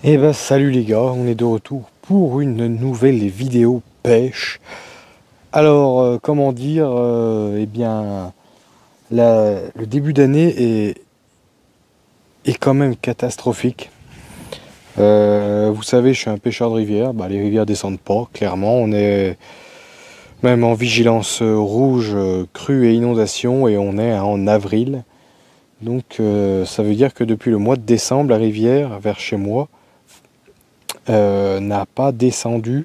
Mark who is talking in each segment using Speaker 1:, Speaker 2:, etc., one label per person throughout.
Speaker 1: Eh ben salut les gars, on est de retour pour une nouvelle vidéo pêche. Alors comment dire, eh bien le début d'année est quand même catastrophique. Vous savez, je suis un pêcheur de rivière, bah, les rivières descendent pas, clairement. On est même en vigilance rouge, crue et inondation, et on est en avril. Donc ça veut dire que depuis le mois de décembre, la rivière vers chez moi n'a pas descendu.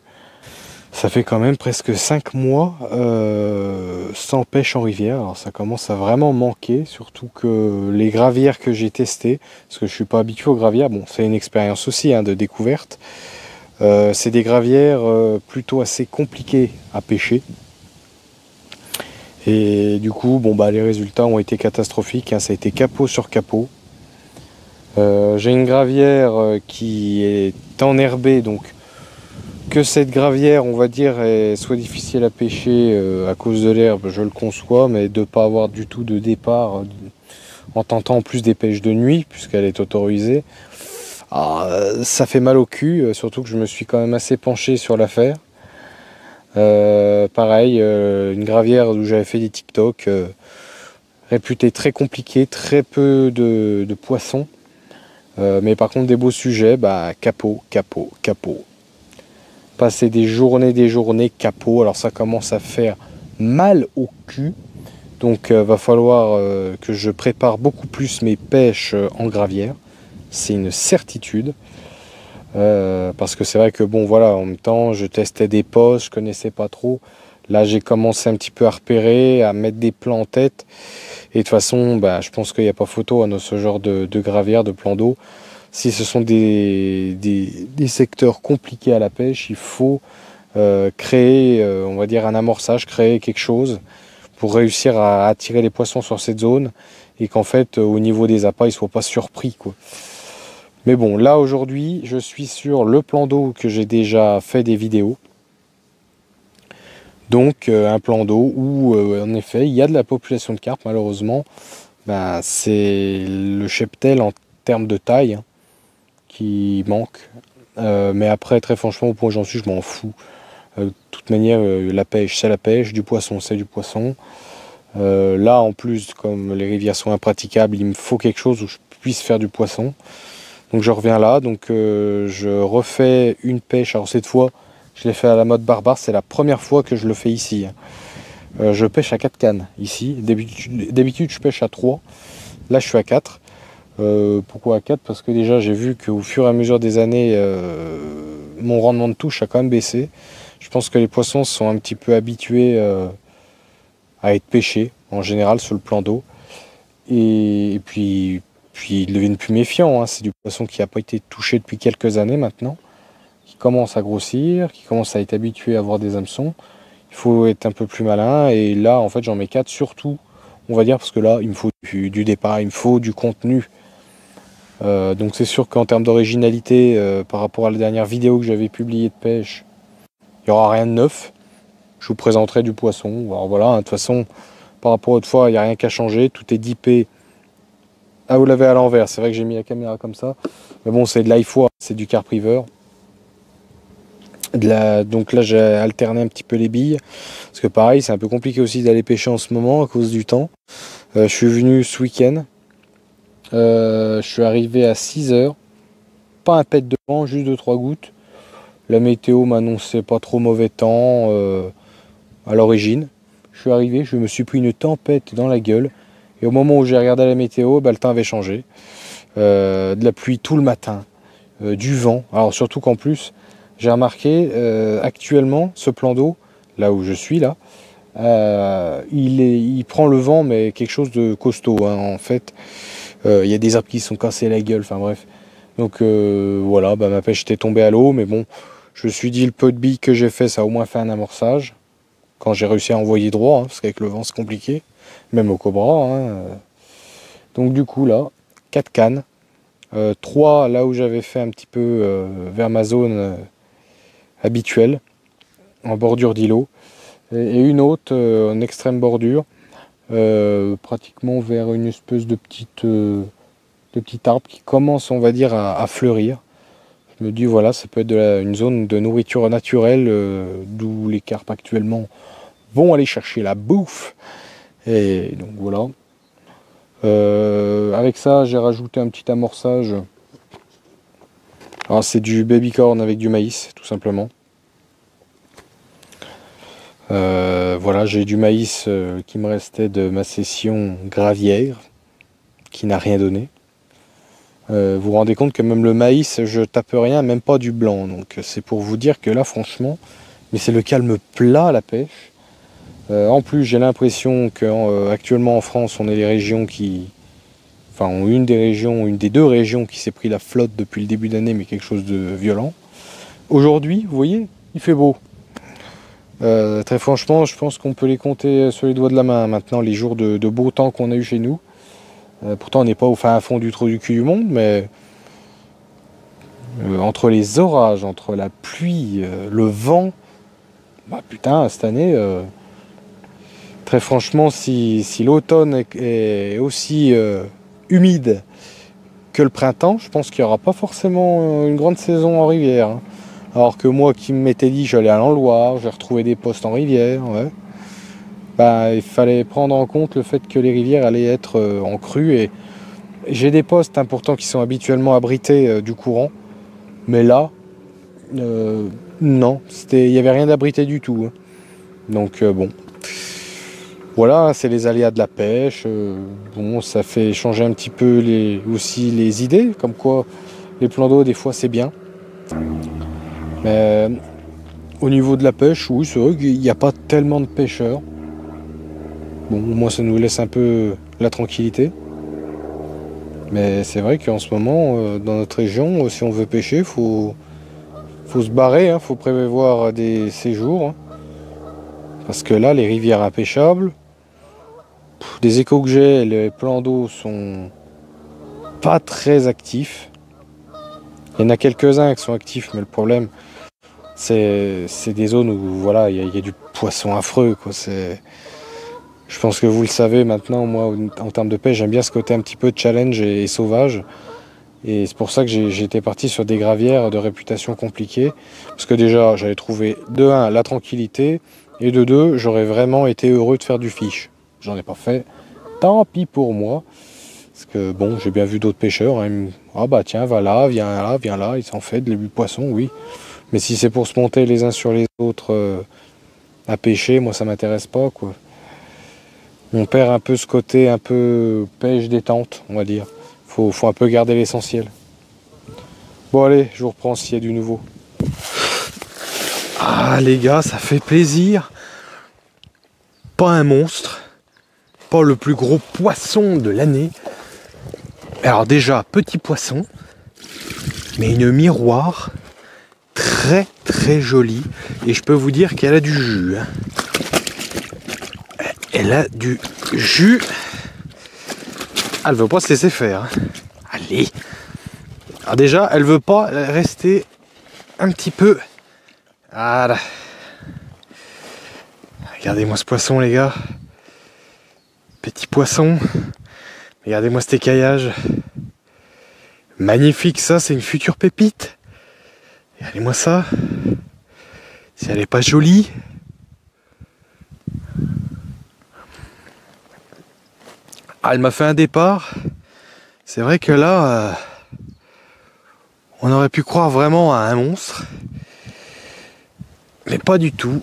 Speaker 1: Ça fait quand même presque 5 mois sans pêche en rivière. Alors ça commence à vraiment manquer, surtout que les gravières que j'ai testées, parce que je suis pas habitué aux gravières, bon c'est une expérience aussi hein, de découverte. C'est des gravières plutôt assez compliquées à pêcher. Et du coup, bon bah les résultats ont été catastrophiques, hein, ça a été capot sur capot. J'ai une gravière qui est enherbée, donc que cette gravière, on va dire, soit difficile à pêcher à cause de l'herbe, je le conçois, mais de ne pas avoir du tout de départ en tentant en plus des pêches de nuit, puisqu'elle est autorisée, ça fait mal au cul, surtout que je me suis quand même assez penché sur l'affaire. Pareil, une gravière où j'avais fait des TikTok, réputée très compliquée, très peu de poissons, mais par contre des beaux sujets, bah capot, capot, capot. Passer des journées capot. Alors ça commence à faire mal au cul. Donc va falloir que je prépare beaucoup plus mes pêches en gravière. C'est une certitude. Parce que c'est vrai que bon voilà, en même temps je testais des postes, je connaissais pas trop. Là j'ai commencé un petit peu à repérer, à mettre des plans en tête. Et de toute façon, bah, je pense qu'il n'y a pas photo à ce genre de gravière, de plan d'eau. Si ce sont des secteurs compliqués à la pêche, il faut créer, on va dire, un amorçage, créer quelque chose pour réussir à attirer les poissons sur cette zone et qu'en fait, au niveau des appâts, ils ne soient pas surpris, quoi. Mais bon, là aujourd'hui, je suis sur le plan d'eau que j'ai déjà fait des vidéos. Donc, un plan d'eau où, en effet, il y a de la population de carpes, malheureusement. Ben, c'est le cheptel en termes de taille hein, qui manque. Mais après, très franchement, au point où j'en suis, je m'en fous. De toute manière, la pêche, c'est la pêche, du poisson, c'est du poisson. Là, en plus, comme les rivières sont impraticables, il me faut quelque chose où je puisse faire du poisson. Donc je reviens là, donc je refais une pêche. Alors cette fois, je l'ai fait à la mode barbare, c'est la première fois que je le fais ici. Je pêche à 4 cannes ici. D'habitude, je pêche à 3. Là, je suis à 4. Pourquoi à 4? Parce que déjà, j'ai vu qu'au fur et à mesure des années, mon rendement de touche a quand même baissé. Je pense que les poissons sont un petit peu habitués à être pêchés, en général, sur le plan d'eau. Et puis, ils deviennent plus méfiants. Hein. C'est du poisson qui n'a pas été touché depuis quelques années maintenant, qui commence à grossir, qui commence à être habitué à avoir des hameçons. Il faut être un peu plus malin. Et là, en fait, j'en mets 4 surtout, on va dire, parce que là, il me faut du départ, il me faut du contenu. Donc c'est sûr qu'en termes d'originalité, par rapport à la dernière vidéo que j'avais publiée de pêche, il n'y aura rien de neuf. Je vous présenterai du poisson. Alors voilà, hein, de toute façon, par rapport à autrefois, il n'y a rien qu'à changer. Tout est dippé. Ah, vous l'avez à l'envers. C'est vrai que j'ai mis la caméra comme ça. Mais bon, c'est de l'iFoire, c'est du carp river. Donc là, j'ai alterné un petit peu les billes. Parce que pareil, c'est un peu compliqué aussi d'aller pêcher en ce moment à cause du temps. Je suis venu ce week-end. Je suis arrivé à 6 heures. Pas un pet de vent, juste 2-3 gouttes. La météo m'annonçait pas trop mauvais temps à l'origine. Je suis arrivé, je me suis pris une tempête dans la gueule. Et au moment où j'ai regardé la météo, bah, le temps avait changé. De la pluie tout le matin, du vent. Alors surtout qu'en plus, j'ai remarqué actuellement ce plan d'eau, là où je suis là, il prend le vent, mais quelque chose de costaud. Hein, en fait, il y a des arbres qui se sont cassés la gueule. Enfin bref. Donc voilà, bah, ma pêche était tombée à l'eau, mais bon, je me suis dit le peu de billes que j'ai fait, ça a au moins fait un amorçage. Quand j'ai réussi à envoyer droit, hein, parce qu'avec le vent c'est compliqué, même au cobra. Hein. Donc du coup là, 4 cannes, 3 là où j'avais fait un petit peu vers ma zone habituelle, en bordure d'îlot, et une autre en extrême bordure, pratiquement vers une espèce de petit arbre qui commence, on va dire, à fleurir. Je me dis voilà, ça peut être une zone de nourriture naturelle d'où les carpes actuellement vont aller chercher la bouffe. Et donc voilà. Avec ça, j'ai rajouté un petit amorçage. Alors c'est du baby corn avec du maïs, tout simplement. Voilà, j'ai du maïs qui me restait de ma session gravière, qui n'a rien donné. Vous vous rendez compte que même le maïs, je tape rien, même pas du blanc. Donc c'est pour vous dire que là, franchement, mais c'est le calme plat à la pêche. En plus, j'ai l'impression qu'actuellement en France, on est les régions qui... Enfin, une des deux régions qui s'est pris la flotte depuis le début d'année, mais quelque chose de violent. Aujourd'hui, vous voyez, il fait beau. Très franchement, je pense qu'on peut les compter sur les doigts de la main maintenant, les jours de beau temps qu'on a eu chez nous. Pourtant, on n'est pas au fin fond du trou du cul du monde, mais entre les orages, entre la pluie, le vent, bah putain, cette année, très franchement, si l'automne est aussi humide que le printemps, je pense qu'il n'y aura pas forcément une grande saison en rivière. Hein. Alors que moi qui m'étais dit j'allais aller en Loire, je vais retrouver des postes en rivière, ouais. Bah, il fallait prendre en compte le fait que les rivières allaient être en crue et j'ai des postes importants qui sont habituellement abrités du courant, mais là, non, il n'y avait rien d'abrité du tout. Hein. Donc bon, voilà, c'est les aléas de la pêche. Bon, ça fait changer un petit peu aussi les idées, comme quoi les plans d'eau des fois c'est bien. Mais au niveau de la pêche, oui, c'est vrai qu'il n'y a pas tellement de pêcheurs. Bon, moi, ça nous laisse un peu la tranquillité. Mais c'est vrai qu'en ce moment, dans notre région, si on veut pêcher, faut se barrer, hein, faut prévoir des séjours. Hein. Parce que là, les rivières impêchables, des échos que j'ai, les plans d'eau sont pas très actifs. Il y en a quelques-uns qui sont actifs, mais le problème, c'est des zones où voilà, il y a du poisson affreux, quoi. Je pense que vous le savez maintenant, moi en termes de pêche, j'aime bien ce côté un petit peu challenge et sauvage. Et c'est pour ça que j'étais parti sur des gravières de réputation compliquée. Parce que déjà, j'avais trouvé de 1 la tranquillité et de 2, j'aurais vraiment été heureux de faire du fish. J'en ai pas fait, tant pis pour moi. Parce que bon, j'ai bien vu d'autres pêcheurs. Hein, ah bah tiens, va là, viens là, ils s'en fait du poisson, oui. Mais si c'est pour se monter les uns sur les autres à pêcher, moi ça m'intéresse pas, quoi. On perd un peu ce côté un peu pêche détente, on va dire. Faut un peu garder l'essentiel. Bon allez, je vous reprends s'il y a du nouveau. Ah les gars, ça fait plaisir. Pas un monstre. Pas le plus gros poisson de l'année. Alors déjà, petit poisson. Mais une miroir. Très très jolie. Et je peux vous dire qu'elle a du jus. Hein. Elle a du jus. Elle veut pas se laisser faire. Hein. Allez. Alors déjà, elle veut pas rester un petit peu. Voilà. Regardez-moi ce poisson, les gars. Petit poisson. Regardez-moi cet écaillage. Magnifique, ça, c'est une future pépite. Regardez-moi ça. Si elle est pas jolie. Ah, elle m'a fait un départ. C'est vrai que là, on aurait pu croire vraiment à un monstre. Mais pas du tout.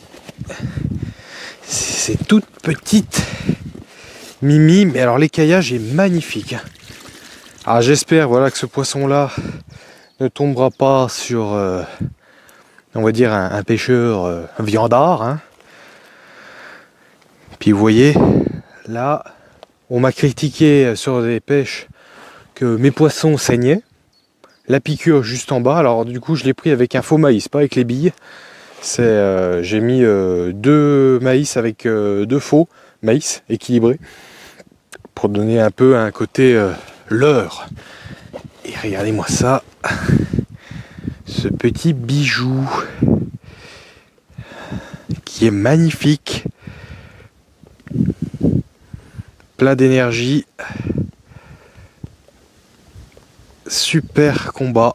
Speaker 1: C'est toute petite Mimi. Mais alors l'écaillage est magnifique. Alors j'espère voilà, que ce poisson-là ne tombera pas sur, on va dire, un pêcheur viandard. Hein. Puis vous voyez, là... On m'a critiqué sur des pêches que mes poissons saignaient. La piqûre juste en bas. Alors du coup je l'ai pris avec un faux maïs, pas avec les billes. J'ai mis 2 maïs avec 2 faux maïs équilibrés. Pour donner un peu un côté leurre. Et regardez-moi ça. Ce petit bijou. Qui est magnifique. Plein d'énergie. Super combat.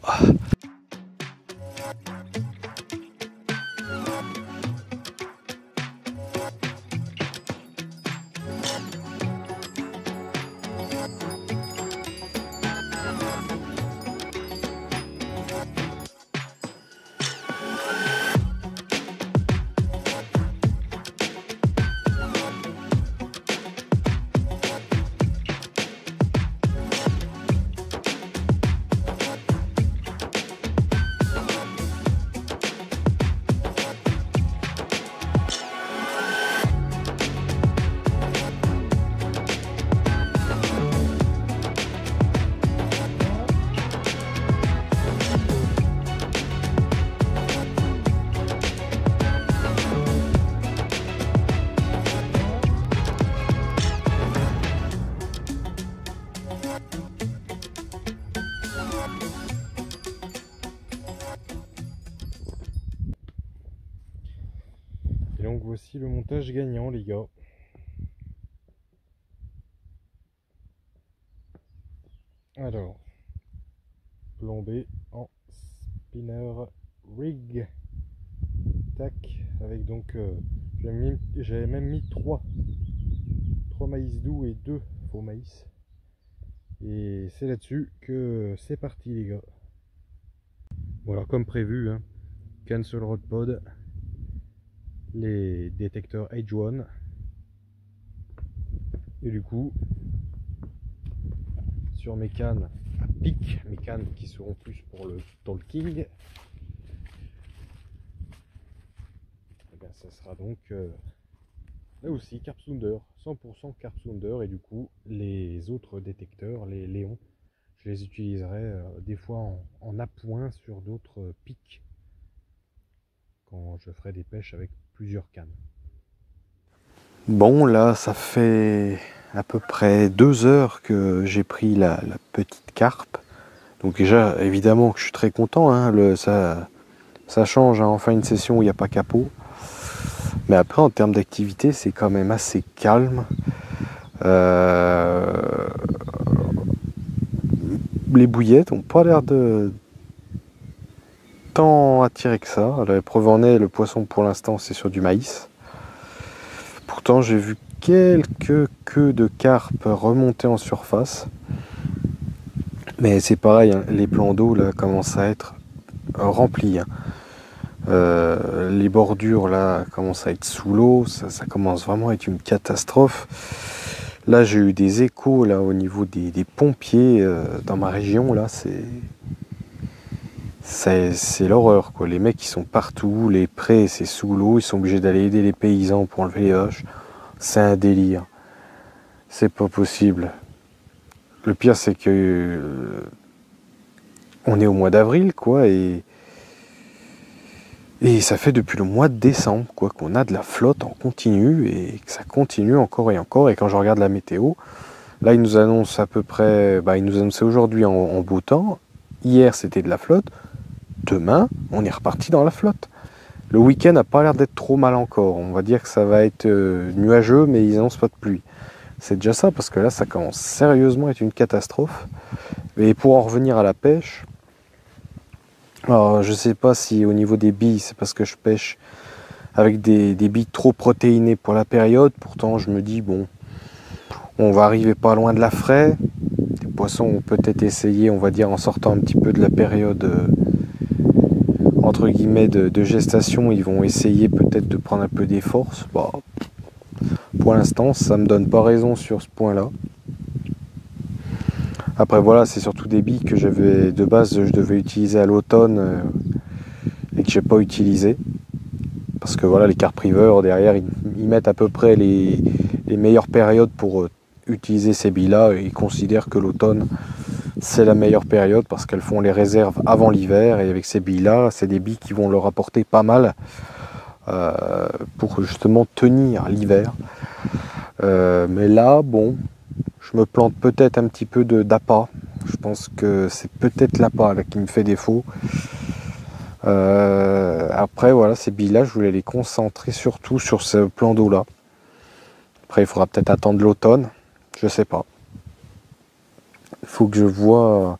Speaker 1: voici le montage gagnant, les gars. Alors, plombé en spinner rig. Tac, avec donc, j'avais même mis 3 maïs doux et 2 faux maïs. Et c'est là-dessus que c'est parti, les gars. Bon, alors comme prévu, hein, cancel rod pod, les détecteurs H1, et du coup sur mes cannes à pic, mes cannes qui seront plus pour le talking, et bien ça sera donc là aussi carp sounder, 100% carp sounder, et du coup les autres détecteurs, les Léons, je les utiliserai des fois en appoint sur d'autres pics quand je ferai des pêches avec plusieurs cannes. Bon, là ça fait à peu près 2 heures que j'ai pris la petite carpe. Donc déjà évidemment que je suis très content, hein, ça change, hein, enfin une session où il n'y a pas capot. Mais après en termes d'activité c'est quand même assez calme. Les bouillettes n'ont pas l'air de tant attirer que ça. La preuve en est, le poisson pour l'instant c'est sur du maïs. Pourtant j'ai vu quelques queues de carpe remonter en surface. Mais c'est pareil, hein, les plans d'eau là commencent à être remplis. Hein. Les bordures là commencent à être sous l'eau, ça commence vraiment à être une catastrophe. Là j'ai eu des échos là au niveau des pompiers dans ma région, là c'est l'horreur quoi. Les mecs ils sont partout, les prés c'est sous l'eau, ils sont obligés d'aller aider les paysans pour enlever les haches. C'est un délire. C'est pas possible. Le pire c'est que on est au mois d'avril quoi, et ça fait depuis le mois de décembre quoi qu'on a de la flotte en continu et que ça continue encore et encore. Et quand je regarde la météo, là ils nous annoncent à peu près, ils nous annonçaient aujourd'hui en beau temps. Hier c'était de la flotte. Demain on est reparti dans la flotte. Le week-end n'a pas l'air d'être trop mal encore. On va dire que ça va être nuageux, mais ils annoncent pas de pluie. C'est déjà ça parce que là ça commence sérieusement à être une catastrophe. Et pour en revenir à la pêche, alors je sais pas si au niveau des billes c'est parce que je pêche avec des billes trop protéinées pour la période. Pourtant je me dis bon, on va arriver pas loin de la fraie. Les poissons ont peut-être essayé, on va dire en sortant un petit peu de la période entre guillemets de gestation, ils vont essayer peut-être de prendre un peu des forces. Bah, pour l'instant ça me donne pas raison sur ce point là. Après voilà, c'est surtout des billes que j'avais de base, je devais utiliser à l'automne et que j'ai pas utilisé. Parce que voilà, les carp rivers derrière, ils mettent à peu près les meilleures périodes pour utiliser ces billes-là. Et ils considèrent que l'automne, c'est la meilleure période parce qu'elles font les réserves avant l'hiver. Et avec ces billes-là, c'est des billes qui vont leur apporter pas mal pour justement tenir l'hiver. Mais là, bon... je me plante peut-être un petit peu d'appât. Je pense que c'est peut-être l'appât qui me fait défaut. Après, voilà, ces billes-là, je voulais les concentrer surtout sur ce plan d'eau-là. Après, il faudra peut-être attendre l'automne. Je sais pas. Il faut que je vois...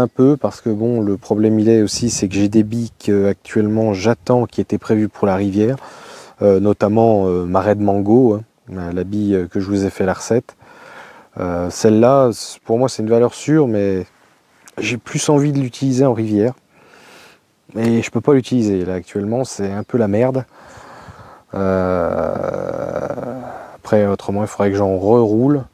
Speaker 1: un peu parce que bon, le problème il est aussi, c'est que j'ai des billes que actuellement j'attends qui étaient prévues pour la rivière. Notamment marée de mango. Hein. La bille que je vous ai fait la recette. Celle-là, pour moi, c'est une valeur sûre, mais j'ai plus envie de l'utiliser en rivière. Et je peux pas l'utiliser. Là, actuellement, c'est un peu la merde. Après, autrement, il faudrait que j'en reroule.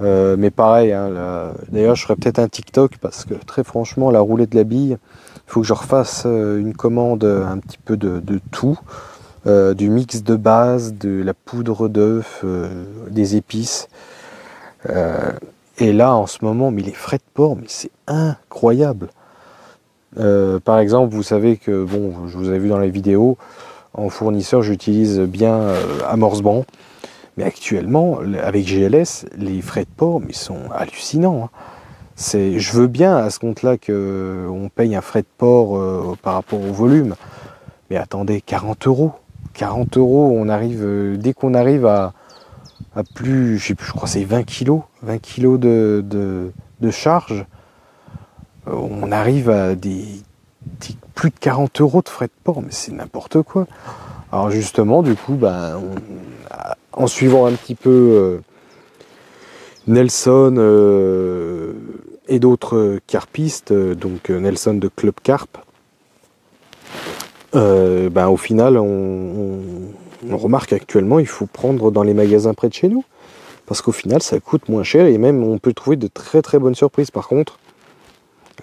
Speaker 1: Mais pareil, hein, d'ailleurs, je ferai peut-être un TikTok parce que très franchement, la roulée de la bille, il faut que je refasse une commande un petit peu de tout. Du mix de base, de la poudre d'œuf, des épices. Et là, en ce moment, mais les frais de port, mais c'est incroyable. Par exemple, vous savez que, bon, je vous avais vu dans les vidéos, en fournisseur, j'utilise bien Amorsban. Mais actuellement, avec GLS, les frais de port, mais sont hallucinants. Hein. Je veux bien à ce compte-là qu'on paye un frais de port par rapport au volume. Mais attendez, 40 euros. 40 euros, on arrive, dès qu'on arrive à plus, je sais plus, je crois que c'est 20 kilos. 20 kilos de charge. On arrive à plus de 40 euros de frais de port. Mais c'est n'importe quoi. Alors justement, du coup, ben, en suivant un petit peu Nelson et d'autres carpistes, donc Nelson de Club Carp, ben, au final, on remarque actuellement, il faut prendre dans les magasins près de chez nous. Parce qu'au final, ça coûte moins cher et même on peut trouver de très très bonnes surprises. Par contre,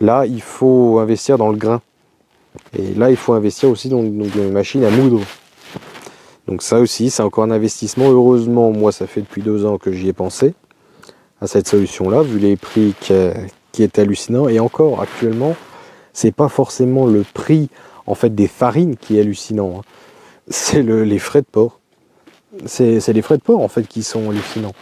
Speaker 1: là, il faut investir dans le grain. Et là, il faut investir aussi dans les machines à moudre. Donc ça aussi, c'est encore un investissement. Heureusement, moi, ça fait depuis 2 ans que j'y ai pensé à cette solution-là, vu les prix qui est hallucinant. Et encore, actuellement, c'est pas forcément le prix en fait des farines qui est hallucinant. Hein. C'est les frais de port. C'est les frais de port en fait qui sont hallucinants.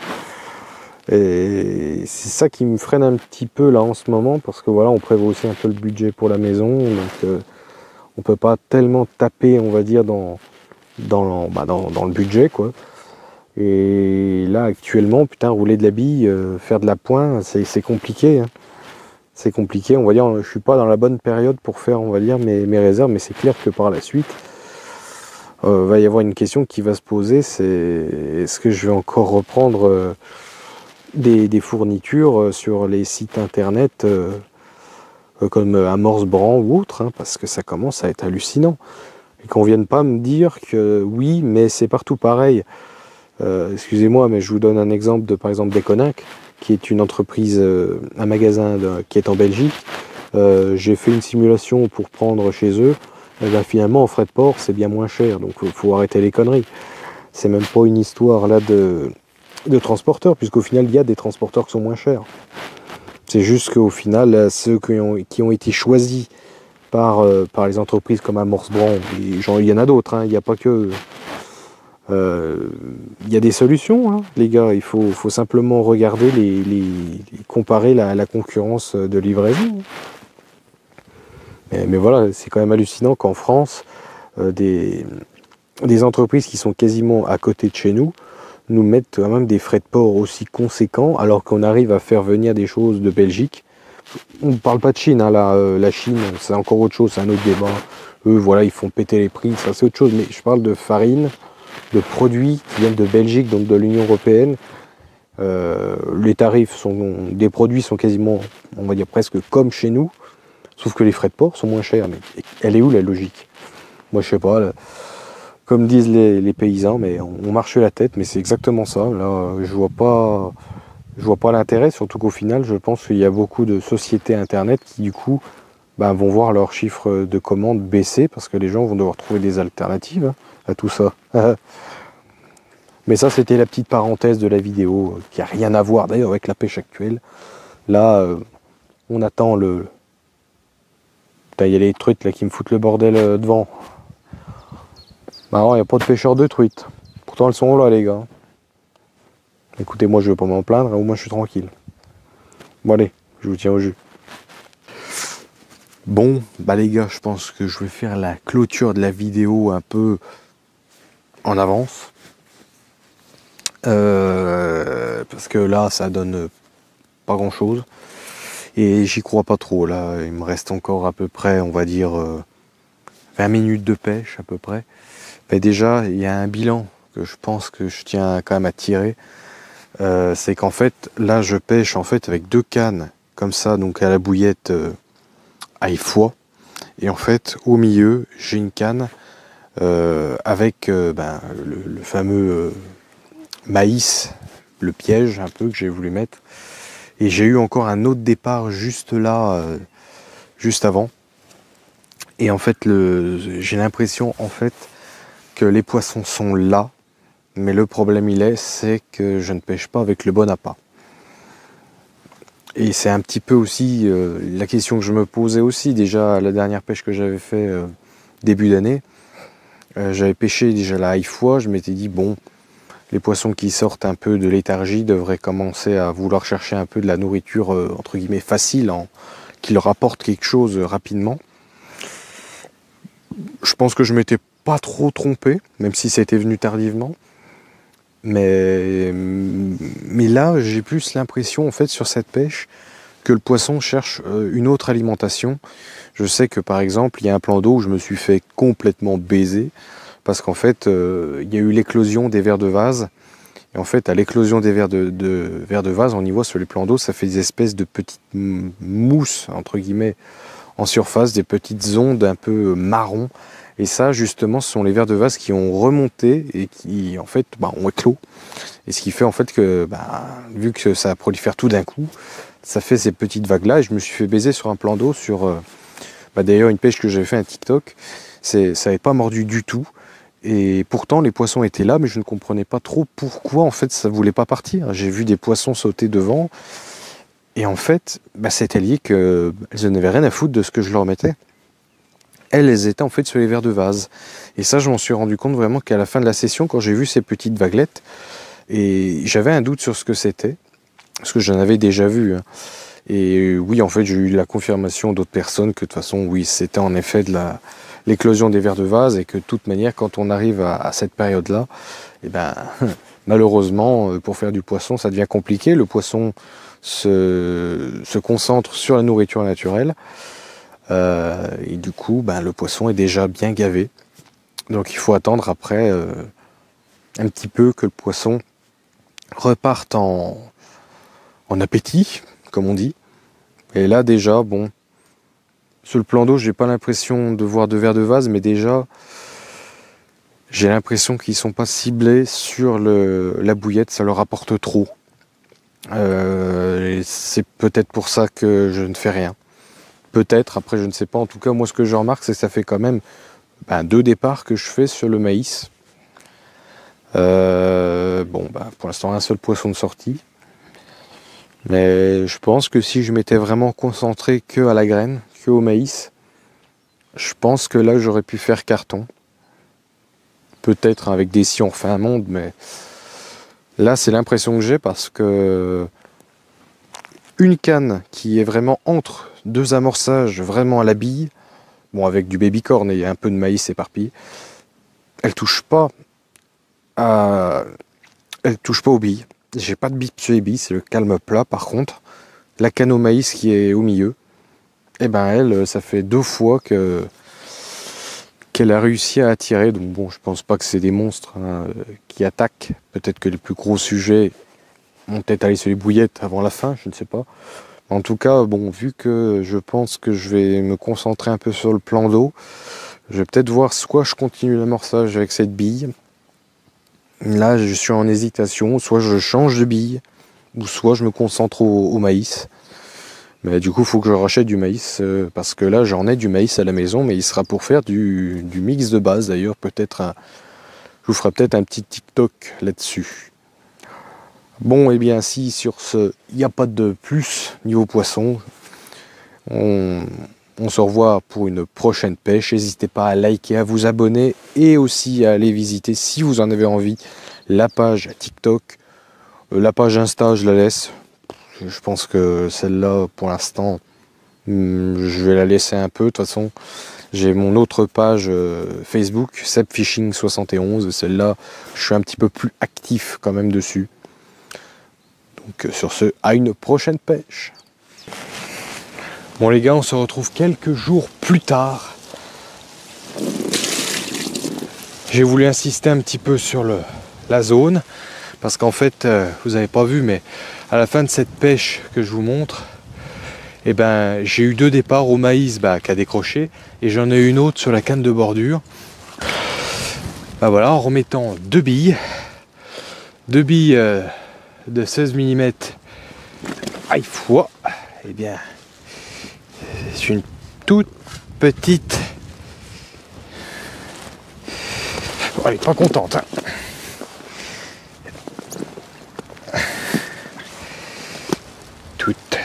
Speaker 1: Et c'est ça qui me freine un petit peu là en ce moment, parce que voilà, on prévoit aussi un peu le budget pour la maison, donc on peut pas tellement taper, on va dire, dans le budget, quoi. Et là actuellement, putain, rouler de la bille, faire de la pointe, c'est compliqué. Hein. C'est compliqué, on va dire, je suis pas dans la bonne période pour faire, on va dire, mes réserves, mais c'est clair que par la suite, va y avoir une question qui va se poser, c'est est-ce que je vais encore reprendre des fournitures sur les sites internet comme Amorce Brand ou autre, hein, parce que ça commence à être hallucinant. Et qu'on vienne pas me dire que oui, mais c'est partout pareil. Excusez-moi, mais je vous donne un exemple de, par exemple, Deconinck, qui est une entreprise, un magasin qui est en Belgique. J'ai fait une simulation pour prendre chez eux. Et ben, finalement, en frais de port, c'est bien moins cher. Donc, il faut arrêter les conneries. C'est même pas une histoire là de transporteurs, puisqu'au final, il y a des transporteurs qui sont moins chers. C'est juste qu'au final, ceux qui ont été choisis par les entreprises comme Amorce Brand, il y en a d'autres, hein, il n'y a pas que... il y a des solutions, hein, les gars. Il faut simplement regarder, comparer la concurrence de livraison. Mais voilà, c'est quand même hallucinant qu'en France, des entreprises qui sont quasiment à côté de chez nous mettent quand même des frais de port aussi conséquents, alors qu'on arrive à faire venir des choses de Belgique. On ne parle pas de Chine, hein, la Chine, c'est encore autre chose, c'est un autre débat. Eux, voilà, ils font péter les prix, ça c'est autre chose. Mais je parle de farine, de produits qui viennent de Belgique, donc de l'Union européenne. Les tarifs des produits sont quasiment, on va dire presque comme chez nous, sauf que les frais de port sont moins chers. Mais elle est où la logique? Moi je sais pas, là, comme disent les paysans, mais on marche la tête, mais c'est exactement ça. Là, je vois pas l'intérêt, surtout qu'au final, je pense qu'il y a beaucoup de sociétés internet qui du coup vont voir leurs chiffres de commandes baisser, parce que les gens vont devoir trouver des alternatives, hein, à tout ça. Mais ça, c'était la petite parenthèse de la vidéo, qui n'a rien à voir d'ailleurs avec la pêche actuelle. Là, on attend le... Putain, il y a les truites là qui me foutent le bordel devant. Bah non, il n'y a pas de pêcheurs de truites. Pourtant, elles sont là, les gars. Écoutez, moi, je ne vais pas m'en plaindre, au moins, je suis tranquille. Bon, allez, je vous tiens au jus. Bon, bah les gars, je pense que je vais faire la clôture de la vidéo un peu en avance. Parce que là, ça donne pas grand-chose. Et j'y crois pas trop. Là, il me reste encore à peu près, on va dire, 20 minutes de pêche, à peu près. Mais déjà, il y a un bilan que je pense que je tiens quand même à tirer. C'est qu'en fait, là, je pêche en fait avec 2 cannes, comme ça, donc à la bouillette à foie. Et en fait, au milieu, j'ai une canne avec le fameux maïs, le piège un peu que j'ai voulu mettre. Et j'ai eu encore un autre départ juste là, juste avant. Et en fait, j'ai l'impression en fait que les poissons sont là, mais le problème c'est que je ne pêche pas avec le bon appât. Et c'est un petit peu aussi la question que je me posais aussi déjà à la dernière pêche que j'avais fait début d'année. J'avais pêché déjà la haille-foie, je m'étais dit bon, les poissons qui sortent un peu de léthargie devraient commencer à vouloir chercher un peu de la nourriture entre guillemets facile, qui leur apporte quelque chose rapidement. Je pense que je m'étais pas trop trompé, même si c'était venu tardivement. Mais là, j'ai plus l'impression, en fait, sur cette pêche, que le poisson cherche une autre alimentation. Je sais que, par exemple, il y a un plan d'eau où je me suis fait complètement baiser, parce qu'en fait, il y a eu l'éclosion des vers de vase. Et en fait, à l'éclosion des vers de vase, on y voit sur les plans d'eau, ça fait des espèces de petites mousses, entre guillemets, en surface, des petites ondes un peu marron. Et ça, justement, ce sont les vers de vase qui ont remonté et qui, en fait, ont éclos. Et ce qui fait, en fait, que, vu que ça prolifère tout d'un coup, ça fait ces petites vagues-là. Et je me suis fait baiser sur un plan d'eau, sur, d'ailleurs, une pêche que j'avais fait, un TikTok. Ça n'avait pas mordu du tout. Et pourtant, les poissons étaient là, mais je ne comprenais pas trop pourquoi, en fait, ça ne voulait pas partir. J'ai vu des poissons sauter devant. Et en fait, c'était lié qu'elles n'avaient rien à foutre de ce que je leur mettais. Elles étaient en fait sur les vers de vase. Et ça, je m'en suis rendu compte vraiment qu'à la fin de la session, quand j'ai vu ces petites vaguelettes, et j'avais un doute sur ce que c'était, parce que j'en avais déjà vu. Hein. Et oui, en fait, j'ai eu la confirmation d'autres personnes que de toute façon, oui, c'était en effet de l'éclosion des vers de vase, et que de toute manière, quand on arrive à cette période-là, malheureusement, pour faire du poisson, ça devient compliqué. Le poisson se concentre sur la nourriture naturelle. Et du coup, le poisson est déjà bien gavé. Donc il faut attendre après un petit peu que le poisson reparte en appétit, comme on dit. Et là déjà, sur le plan d'eau, j'ai pas l'impression de voir de vers de vase, mais déjà, j'ai l'impression qu'ils sont pas ciblés sur la bouillette, ça leur apporte trop. Et c'est peut-être pour ça que je ne fais rien. Peut-être, après je ne sais pas. En tout cas, moi ce que je remarque, c'est que ça fait quand même 2 départs que je fais sur le maïs. Pour l'instant, un seul poisson de sortie. Mais je pense que si je m'étais vraiment concentré que à la graine, que au maïs, je pense que là j'aurais pu faire carton. Peut-être avec des scies on refait un monde, mais là c'est l'impression que j'ai parce que une canne qui est vraiment entre 2 amorçages vraiment à la bille, avec du baby corn et un peu de maïs éparpillé, elle touche pas aux billes. J'ai pas de bip sur les billes, c'est le calme plat. Par contre, la canne au maïs qui est au milieu, elle, ça fait 2 fois qu'elle a réussi à attirer. Donc je pense pas que c'est des monstres qui attaquent. Peut-être que les plus gros sujets vont peut-être aller sur les bouillettes avant la fin, je ne sais pas. En tout cas, vu que je pense que je vais me concentrer un peu sur le plan d'eau, je vais peut-être voir soit je continue l'amorçage avec cette bille. Là, je suis en hésitation, soit je change de bille, ou soit je me concentre au maïs. Mais du coup, il faut que je rachète du maïs, parce que là, j'en ai du maïs à la maison, mais il sera pour faire du mix de base. D'ailleurs, je vous ferai peut-être un petit TikTok là-dessus. Si sur ce, il n'y a pas de plus niveau poisson, on se revoit pour une prochaine pêche. N'hésitez pas à liker, à vous abonner et aussi à aller visiter, si vous en avez envie, la page TikTok. La page Insta, je la laisse. Je pense que celle-là, pour l'instant, je vais la laisser un peu. De toute façon, j'ai mon autre page Facebook, SebFishing71. Celle-là, je suis un petit peu plus actif quand même dessus. Donc sur ce, à une prochaine pêche. Bon les gars, on se retrouve quelques jours plus tard. J'ai voulu insister un petit peu sur la zone, parce qu'en fait, vous n'avez pas vu, mais à la fin de cette pêche que je vous montre, j'ai eu 2 départs au maïs qui a décroché, et j'en ai eu une autre sur la canne de bordure. En remettant 2 billes. 2 billes de 16 mm fois, c'est une toute petite. Elle est pas contente. Hein. Toute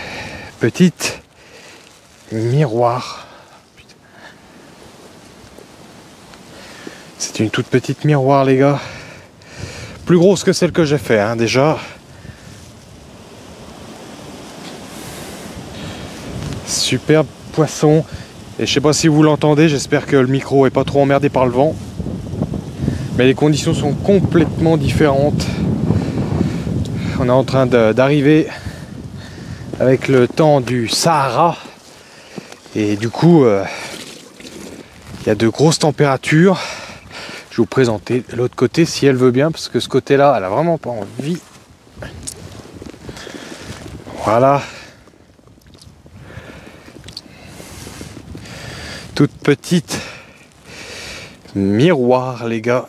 Speaker 1: petite miroir. C'est une toute petite miroir, les gars. Plus grosse que celle que j'ai fait, déjà. Superbe poisson. Et je sais pas si vous l'entendez, j'espère que le micro est pas trop emmerdé par le vent. Mais les conditions sont complètement différentes. On est en train d'arriver avec le temps du Sahara. Et du coup, il y a de grosses températures. Je vais vous présenter l'autre côté si elle veut bien, parce que ce côté-là, elle a vraiment pas envie. Voilà. Toute petite miroir, les gars.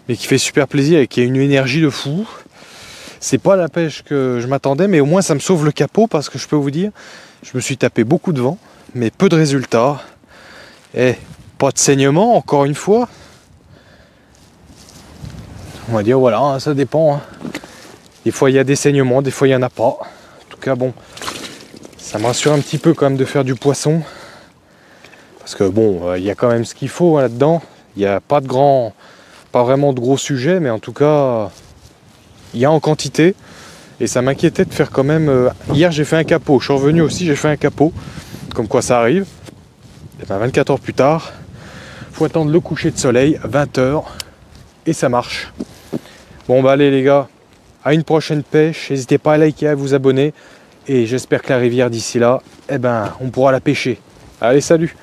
Speaker 1: Mais qui fait super plaisir et qui a une énergie de fou. C'est pas la pêche que je m'attendais, mais au moins ça me sauve le capot, parce que je peux vous dire, je me suis tapé beaucoup de vent, mais peu de résultats. Et pas de saignement, encore une fois. On va dire, voilà, hein, ça dépend. Hein. Des fois il y a des saignements, des fois il n'y en a pas. En tout cas, bon, ça me rassure un petit peu quand même de faire du poisson. Parce que bon, il y a quand même ce qu'il faut hein, là-dedans. Il n'y a pas vraiment de gros sujets, mais en tout cas, il y a en quantité. Et ça m'inquiétait de faire quand même... Hier j'ai fait un capot, je suis revenu aussi, j'ai fait un capot. Comme quoi ça arrive. Et ben 24 heures plus tard, faut attendre le coucher de soleil, 20 h, et ça marche. Bon bah allez les gars, à une prochaine pêche, n'hésitez pas à liker, à vous abonner, et j'espère que la rivière d'ici là, eh ben on pourra la pêcher. Allez, salut!